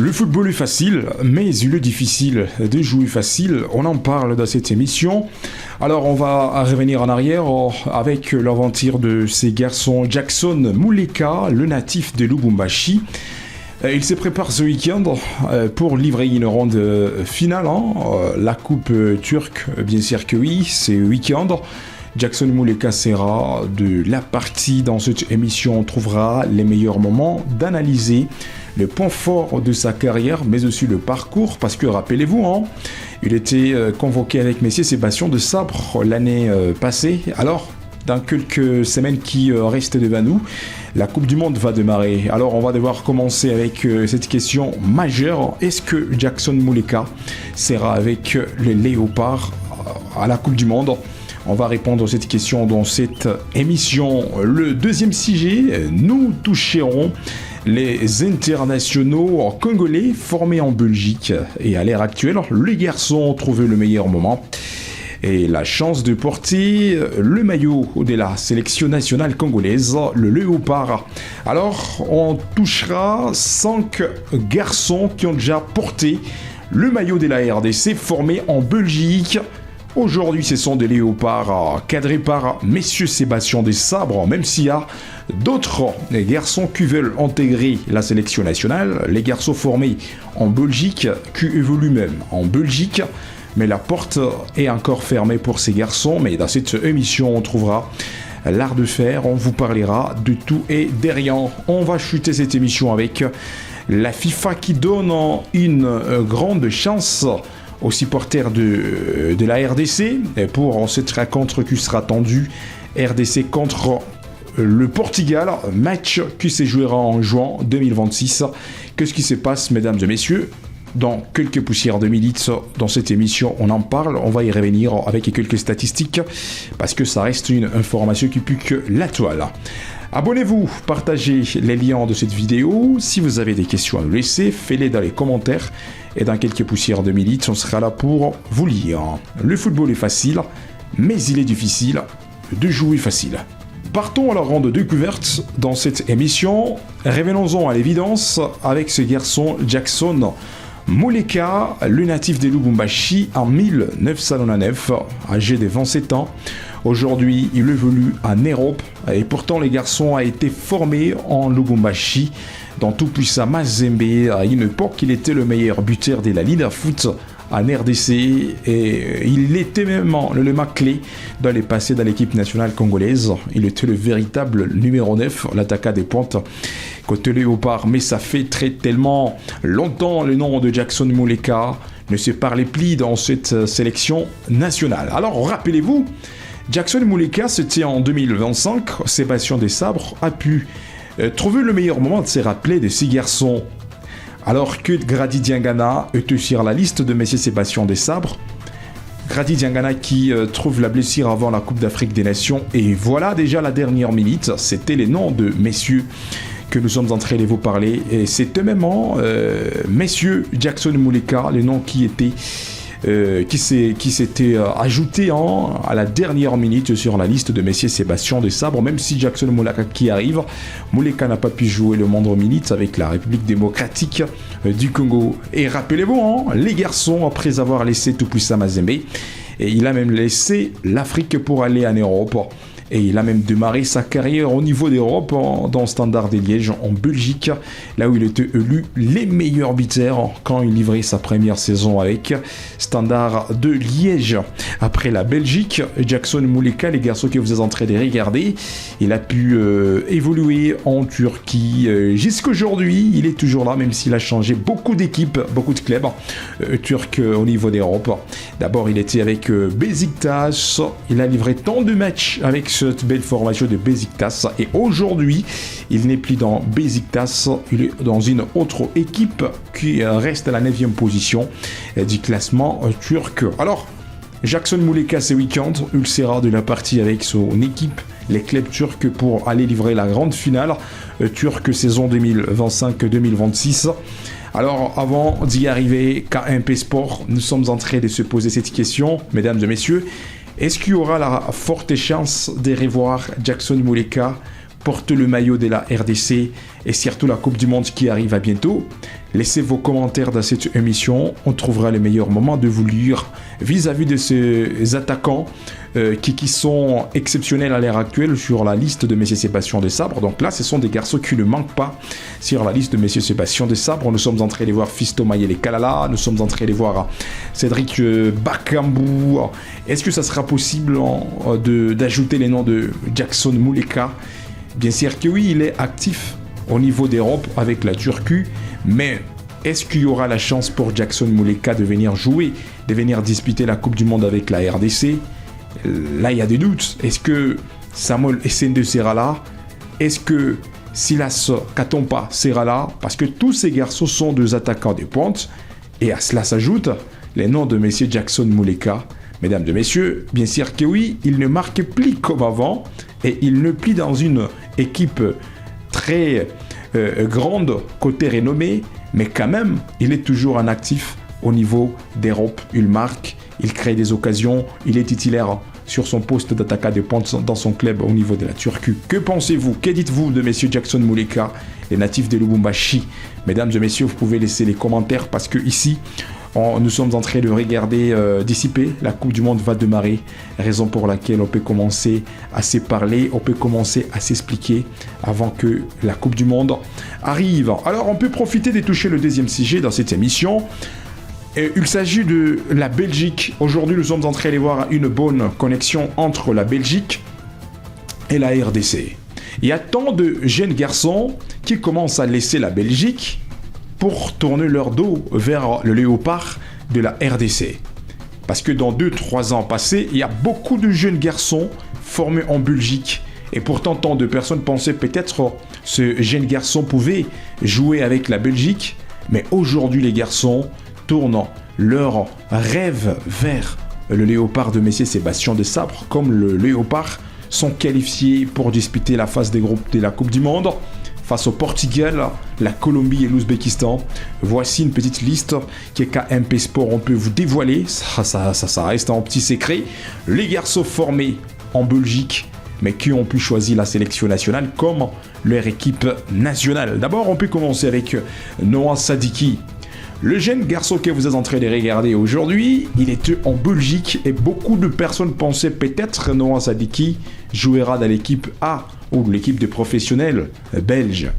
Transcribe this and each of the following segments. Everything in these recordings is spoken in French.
Le football est facile, mais il est difficile de jouer facile. On en parle dans cette émission. Alors on va revenir en arrière avec l'aventure de ces garçons. Jackson Muleka, le natif de Lubumbashi. Il se prépare ce week-end pour livrer une ronde finale. La coupe turque, bien sûr que oui, c'est week-end. Jackson Muleka sera de la partie dans cette émission. On trouvera les meilleurs moments d'analyser le point fort de sa carrière, mais aussi le parcours, parce que rappelez-vous, il était convoqué avec Messier Sébastien de Sabre l'année passée. Alors, dans quelques semaines qui restent devant nous, la Coupe du Monde va démarrer. Alors, on va devoir commencer avec cette question majeure. Est-ce que Jackson Muleka sera avec les Léopards à la Coupe du Monde ? On va répondre à cette question dans cette émission. Le deuxième sujet, nous toucherons les internationaux congolais formés en Belgique. Et à l'heure actuelle, les garçons ont trouvé le meilleur moment et la chance de porter le maillot de la sélection nationale congolaise, le Léopard. Alors, on touchera 5 garçons qui ont déjà porté le maillot de la RDC formés en Belgique. Aujourd'hui, ce sont des léopards cadrés par Messieurs Sébastien des Sabres, même s'il y a d'autres garçons qui veulent intégrer la sélection nationale, les garçons formés en Belgique, qui évoluent même en Belgique, mais la porte est encore fermée pour ces garçons. Mais dans cette émission, on trouvera l'art de faire, on vous parlera de tout et de rien. On va chuter cette émission avec la FIFA qui donne une grande chance aux supporters de la RDC pour cette rencontre qui sera tendue, RDC contre le Portugal, match qui se jouera en juin 2026. Qu'est-ce qui se passe, mesdames et messieurs? Dans quelques poussières de minutes dans cette émission, on en parle, on va y revenir avec quelques statistiques parce que ça reste une information qui pue que la toile. Abonnez-vous, partagez les liens de cette vidéo. Si vous avez des questions à nous laisser, faites-les dans les commentaires. Et dans quelques poussières de minutes, on sera là pour vous lire. Le football est facile, mais il est difficile de jouer facile. Partons à la ronde découverte dans cette émission. Revenons-en à l'évidence avec ce garçon Jackson Muleka, le natif de Lubumbashi en 1999, âgé de 27 ans. Aujourd'hui, il évolue en Europe et pourtant le garçon a été formé en Lubumbashi dans tout puissant Mazembe. À une époque, il était le meilleur buteur de la Liga Foot en RDC et il était même le mec clé dans les passés dans l'équipe nationale congolaise. Il était le véritable numéro 9, l'attaquant des pointes côté Léopard. Mais ça fait tellement longtemps le nom de Jackson Muleka ne se parlait plus dans cette sélection nationale. Alors rappelez-vous, Jackson Muleka, c'était en 2025. Sébastien des Sabres a pu trouver le meilleur moment de se rappeler de ces garçons. Alors que Grady Diangana était sur la liste de Messieurs Sébastien des Sabres. Grady Diangana qui trouve la blessure avant la Coupe d'Afrique des Nations. Et voilà déjà la dernière minute. C'était les noms de messieurs que nous sommes en train de vous parler. Et c'était même messieurs Jackson Muleka, les noms qui étaient qui s'était ajouté à la dernière minute sur la liste de Messieurs Sébastien des Sabres, même si Jackson Muleka qui arrive, Muleka n'a pas pu jouer le moindre minute avec la République démocratique du Congo. Et rappelez-vous, les garçons, après avoir laissé tout puissant Mazembe, et il a même laissé l'Afrique pour aller en Europe. Et il a même démarré sa carrière au niveau d'Europe dans Standard de Liège en Belgique, là où il était élu les meilleurs buteurs quand il livrait sa première saison avec Standard de Liège. Après la Belgique, Jackson Muleka, les garçons que vous êtes en train de regarder, il a pu évoluer en Turquie. Jusqu'aujourd'hui, il est toujours là, même s'il a changé beaucoup d'équipes, beaucoup de clubs turcs au niveau d'Europe. D'abord, il était avec Beşiktaş, il a livré tant de matchs avec cette belle formation de Beşiktaş et aujourd'hui il n'est plus dans Beşiktaş, il est dans une autre équipe qui reste à la 9e position du classement turc. Alors Jackson Muleka ce week-end, il sera de la partie avec son équipe, les clubs turcs, pour aller livrer la grande finale turque saison 2025-2026. Alors, avant d'y arriver, KMP Sport, nous sommes en train de se poser cette question, mesdames et messieurs. Est-ce qu'il y aura la forte chance de revoir Jackson Muleka portent le maillot de la RDC et surtout la Coupe du Monde qui arrive à bientôt. Laissez vos commentaires dans cette émission, on trouvera les meilleurs moments de vous lire vis-à-vis de ces attaquants qui sont exceptionnels à l'heure actuelle sur la liste de Messieurs Sébastien Desabre. Donc là, ce sont des garçons qui ne manquent pas sur la liste de Messieurs Sébastien Desabre. Nous sommes en train de voir Fiston Mayele Kalala, nous sommes en train de voir Cédric Bakambou. Est-ce que ça sera possible d'ajouter les noms de Jackson Muleka? Bien sûr que oui, il est actif au niveau d'Europe avec la Turquie, mais est-ce qu'il y aura la chance pour Jackson Muleka de venir jouer, de venir disputer la Coupe du Monde avec la RDC? Là, il y a des doutes. Est-ce que Samuel Essende sera là? Est-ce que Silas Katompa sera là? Parce que tous ces garçons sont des attaquants des pointes. Et à cela s'ajoutent les noms de messieurs Jackson Muleka. Mesdames et messieurs, bien sûr que oui, il ne marque plus comme avant. Et il ne plie dans une équipe très grande, côté renommé. Mais quand même, il est toujours un actif au niveau d'Europe. Il marque, il crée des occasions, il est titulaire sur son poste d'attaquant de pointe dans son club au niveau de la Turquie. Que pensez-vous? Que dites-vous de messieurs Jackson Muleka, les natifs de Lubumbashi? Mesdames et messieurs, vous pouvez laisser les commentaires parce que ici, nous sommes en train de regarder dissiper. La Coupe du Monde va démarrer, raison pour laquelle on peut commencer à se parler, on peut commencer à s'expliquer avant que la Coupe du Monde arrive. Alors, on peut profiter de toucher le deuxième sujet dans cette émission. Il s'agit de la Belgique. Aujourd'hui, nous sommes en train de voir une bonne connexion entre la Belgique et la RDC. Il y a tant de jeunes garçons qui commencent à laisser la Belgique pour tourner leur dos vers le léopard de la RDC. Parce que dans 2-3 ans passés, il y a beaucoup de jeunes garçons formés en Belgique. Et pourtant, tant de personnes pensaient peut-être ce jeune garçon pouvait jouer avec la Belgique. Mais aujourd'hui, les garçons tournent leur rêve vers le léopard de Messieurs Sébastien Desabre, comme le léopard sont qualifiés pour disputer la phase des groupes de la Coupe du Monde face au Portugal, la Colombie et l'Ouzbékistan. Voici une petite liste que KMP Sport on peut vous dévoiler, ça reste un petit secret. Les garçons formés en Belgique mais qui ont pu choisir la sélection nationale comme leur équipe nationale. D'abord, on peut commencer avec Noah Sadiki. Le jeune garçon que vous êtes en train de regarder aujourd'hui, il était en Belgique et beaucoup de personnes pensaient peut-être Noah Sadiki jouera dans l'équipe A ou l'équipe de professionnels belges.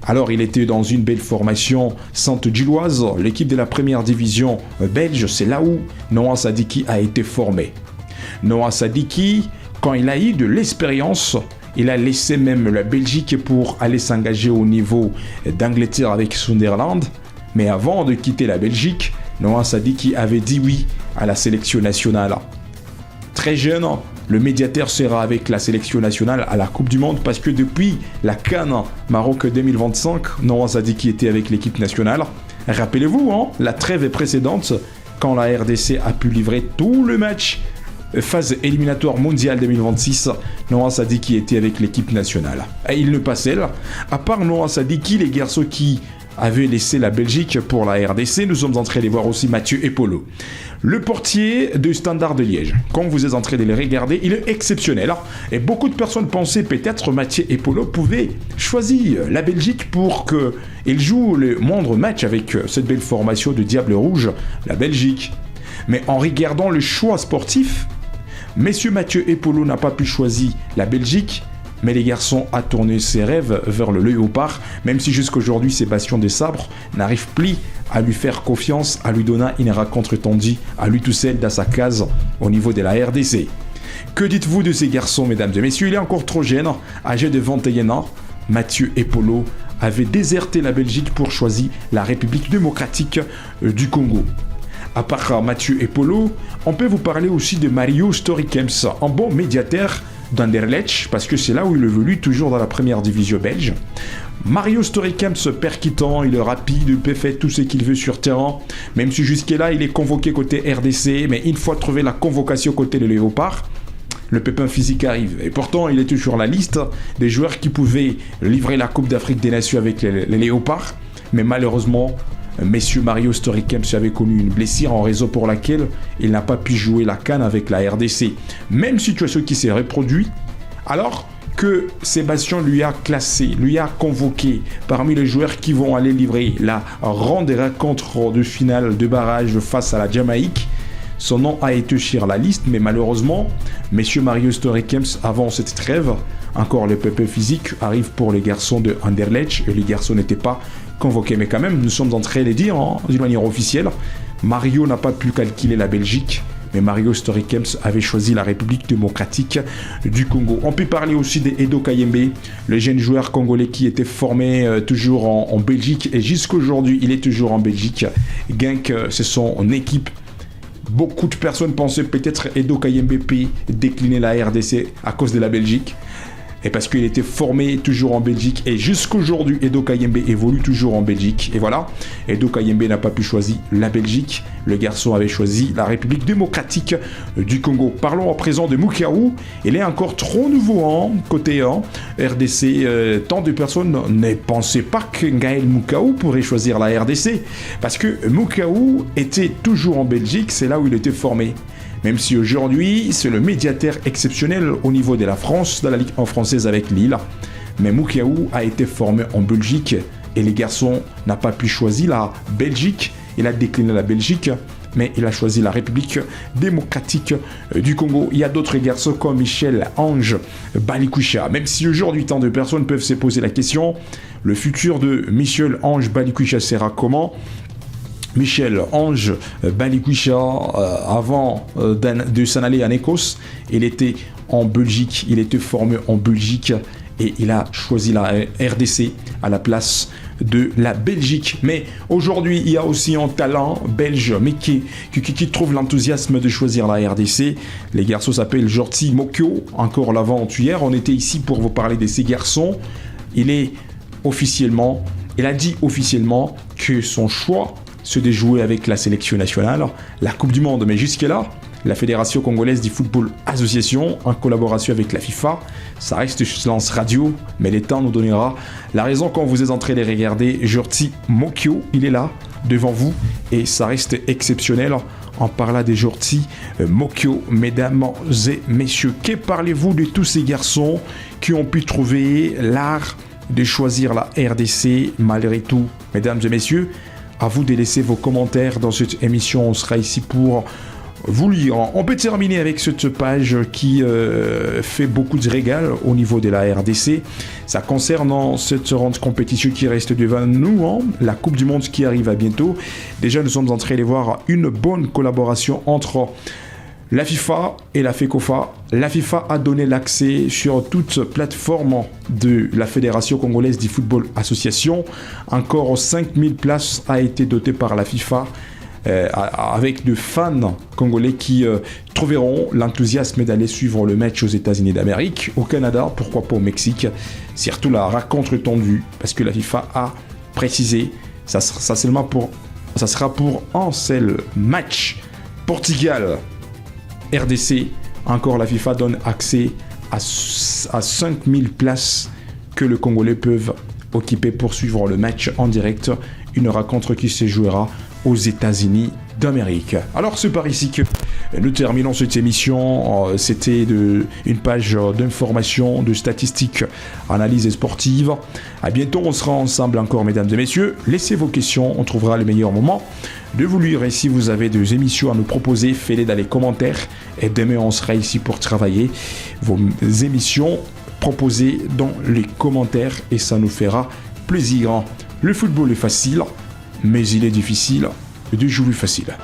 Alors il était dans une belle formation Sainte-Gilloise, l'équipe de la première division belge, c'est là où Noah Sadiki a été formé. Noah Sadiki, quand il a eu de l'expérience, il a laissé même la Belgique pour aller s'engager au niveau d'Angleterre avec Sunderland. Mais avant de quitter la Belgique, Noah Sadiki avait dit oui à la sélection nationale. Très jeune, le médiateur sera avec la sélection nationale à la Coupe du Monde parce que depuis la CAN Maroc 2025, Noah Sadiki était avec l'équipe nationale. Rappelez-vous, la trêve précédente, quand la RDC a pu livrer tout le match phase éliminatoire mondiale 2026, Noah Sadiki était avec l'équipe nationale. Et il ne pas seul. À part Noah Sadiki, les garçons qui avait laissé la Belgique pour la RDC. Nous sommes en train de voir aussi Mathieu Epolo. Le portier de Standard de Liège. Quand vous êtes en train de le regarder, il est exceptionnel. Et beaucoup de personnes pensaient peut-être Mathieu Epolo pouvait choisir la Belgique pour qu'il joue le moindre match avec cette belle formation de Diable Rouge, la Belgique. Mais en regardant le choix sportif, Monsieur Mathieu Epolo n'a pas pu choisir la Belgique, mais les garçons a tourné ses rêves vers le léopard, même si jusqu'aujourd'hui Sébastien Desabre n'arrive plus à lui faire confiance, à lui donner une rencontre tendue, à lui tout seul dans sa case au niveau de la RDC. Que dites-vous de ces garçons, mesdames et messieurs? Il est encore trop jeune, âgé de 21 ans. Mathieu Epolo avait déserté la Belgique pour choisir la République démocratique du Congo. À part Mathieu Epolo, on peut vous parler aussi de Mario Storikems, un bon médiateur d'Anderlecht, parce que c'est là où il évolue, toujours dans la première division belge. Mario Storikems, percutant, il est rapide, il peut faire tout ce qu'il veut sur terrain, même si jusque-là il est convoqué côté RDC, mais une fois trouvé la convocation côté de Léopard, le pépin physique arrive. Et pourtant, il était sur la liste des joueurs qui pouvaient livrer la Coupe d'Afrique des Nations avec les Léopards, mais malheureusement, Monsieur Mario Storikems avait connu une blessure en raison pour laquelle il n'a pas pu jouer la CAN avec la RDC. Même situation qui s'est reproduite. Alors, que Sébastien lui a classé, lui a convoqué parmi les joueurs qui vont aller livrer la ronde des rencontres de finale de barrage face à la Jamaïque. Son nom a été sur la liste, mais malheureusement, messieurs Mario Storikems, avant cette trêve, encore le PP physique arrive pour les garçons de Anderlecht, et les garçons n'étaient pas convoqués. Mais quand même, nous sommes en train de dire, d'une manière officielle, Mario n'a pas pu calculer la Belgique, mais Mario Storikems avait choisi la République démocratique du Congo. On peut parler aussi d'Edo Kayembe, le jeune joueur congolais qui était formé toujours en Belgique, et jusqu'aujourd'hui, il est toujours en Belgique. Genk, c'est son équipe. Beaucoup de personnes pensaient peut-être Edo Kayembe décliner la RDC à cause de la Belgique. Et parce qu'il était formé toujours en Belgique. Et jusqu'aujourd'hui, Edo Kayembe évolue toujours en Belgique. Et voilà, Edo Kayembe n'a pas pu choisir la Belgique. Le garçon avait choisi la République démocratique du Congo. Parlons à présent de Mukiaou. Il est encore trop nouveau côté RDC. Tant de personnes ne pensaient pas que Gaël Mukiaou pourrait choisir la RDC. Parce que Mukiaou était toujours en Belgique. C'est là où il était formé. Même si aujourd'hui, c'est le médiateur exceptionnel au niveau de la France, dans la Ligue 1 française avec Lille. Mais Mukiaou a été formé en Belgique et les garçons n'ont pas pu choisir la Belgique. Il a décliné la Belgique, mais il a choisi la République démocratique du Congo. Il y a d'autres garçons comme Michel Ange Balikwisha. Même si aujourd'hui, tant de personnes peuvent se poser la question, le futur de Michel Ange Balikwisha sera comment ? Michel Ange Balikwisha, avant de s'en aller en Écosse, il était en Belgique, il était formé en Belgique et il a choisi la RDC à la place de la Belgique. Mais aujourd'hui, il y a aussi un talent belge, mais qui trouve l'enthousiasme de choisir la RDC. Les garçons s'appellent Jorti Mokyo, encore l'avant-hier. On était ici pour vous parler de ces garçons. Il a dit officiellement que son choix c'est de jouer avec la sélection nationale, la Coupe du Monde. Mais jusque-là, la Fédération congolaise du football association, en collaboration avec la FIFA, ça reste silence radio, mais le temps nous donnera la raison quand vous êtes en train de regarder Jorti Mokyo. Il est là, devant vous, et ça reste exceptionnel. En parlant de Jorti Mokyo, mesdames et messieurs, que parlez-vous de tous ces garçons qui ont pu trouver l'art de choisir la RDC malgré tout? Mesdames et messieurs, à vous de laisser vos commentaires dans cette émission. On sera ici pour vous lire. On peut terminer avec cette page qui fait beaucoup de régal au niveau de la RDC. Ça concerne cette grande compétition qui reste devant nous, la Coupe du Monde qui arrive à bientôt. Déjà, nous sommes en train de voir une bonne collaboration entre la FIFA et la FECOFA. La FIFA a donné l'accès sur toute plateforme de la Fédération congolaise du football association. Encore 5000 places a été dotées par la FIFA avec de fans congolais qui trouveront l'enthousiasme d'aller suivre le match aux États-Unis d'Amérique, au Canada, pourquoi pas au Mexique. Surtout la rencontre tendue, parce que la FIFA a précisé, ça sera pour un seul match. Portugal RDC, encore la FIFA donne accès à 5000 places que les Congolais peuvent occuper pour suivre le match en direct, une rencontre qui se jouera aux États-Unis d'Amérique. Alors c'est par ici que nous terminons cette émission. C'était une page d'information, de statistiques, analyse sportive. À bientôt, on sera ensemble encore, mesdames et messieurs. Laissez vos questions, on trouvera le meilleur moment de vous lire. Et si vous avez des émissions à nous proposer, faites-les dans les commentaires. Et demain, on sera ici pour travailler vos émissions proposées dans les commentaires et ça nous fera plaisir. Le football est facile, mais il est difficile de jouer facile.